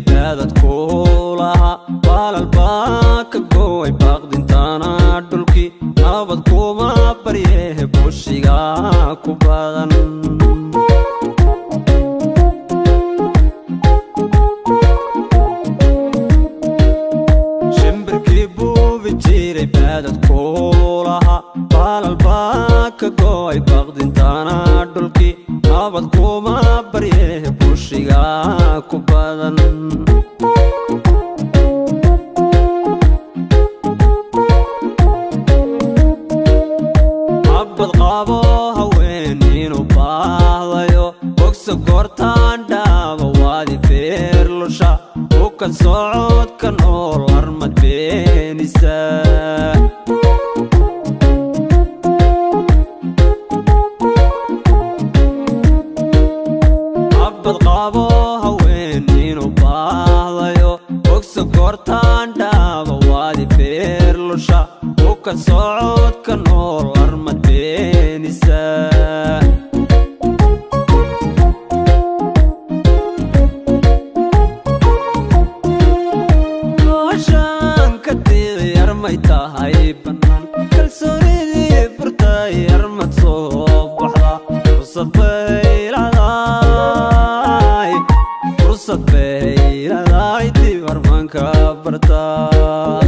dadad kuulaha baalalbaa ka gooy baaqdintaana dhulkii nabad kuma baryehe bushiga ku badan shimbirkii buubi jiray dadad kuulaha baalalbaa ka gooy baaqdintaana dhulkii nabad kuma baryehe bushiga ku badan abad qabo haweeninu baahdayo bogsa goortaan dhaaba waadi beerlusha ukan socodka nool armad beenisa abad qabo haweeninu baahdayo bogsa goortaan dhaaba waadi beerlusha ukan socodka nool armad beenisa nooshaan ka diiday armay tahay bannaan kalsoonidii burtay armad soo baxda fursad bayladay dib armaanka bartaa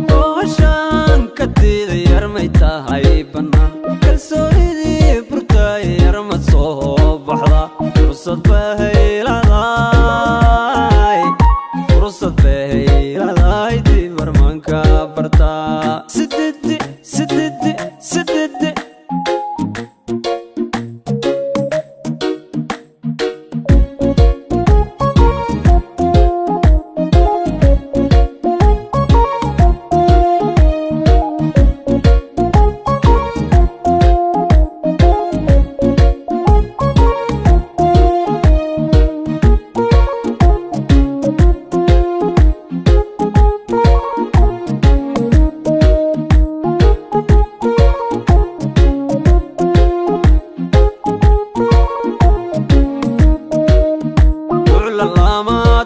nooshaan ka diiday armay tahay bannaan kalsoonidii burtay armad soo baxda fursad bayladay dib armaanka bartaa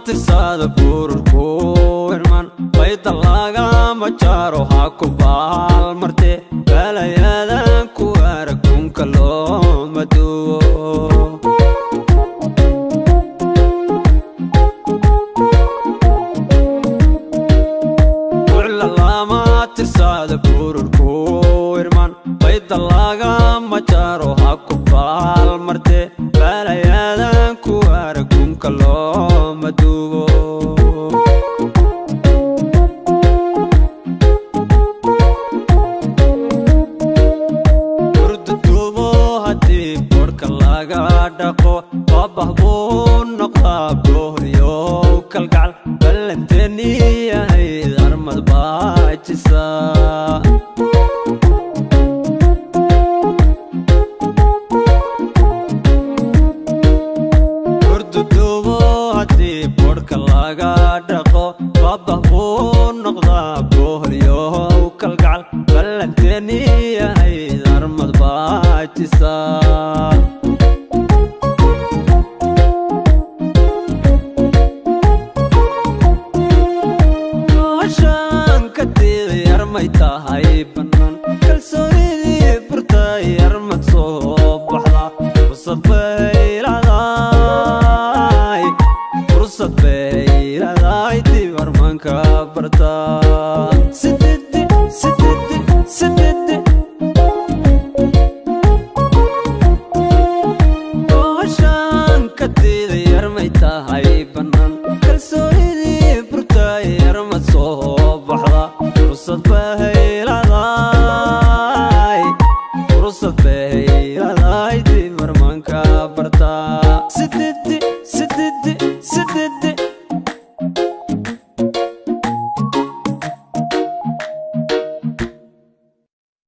tirsada bururku irman bayda lagama jaro ha ku baal marte balayadan ku aragunka looma duwo lama tirsada bururku irman bayda lagama jaro ha ku baal marte balayadan ku aragunka looma duwo urdudubo haddii boodhka laga dhaqo babah buu noqdaa bohriyow kalgacal ballanteeni ahayd armad baajisa boodhka laga dhaqo babah buu noqdaa bohriyow kalgacal ballanteeni ahayd armad baajisa tahay bannaan kalsoonidii burtay armad soo baxda fursad bay leedahay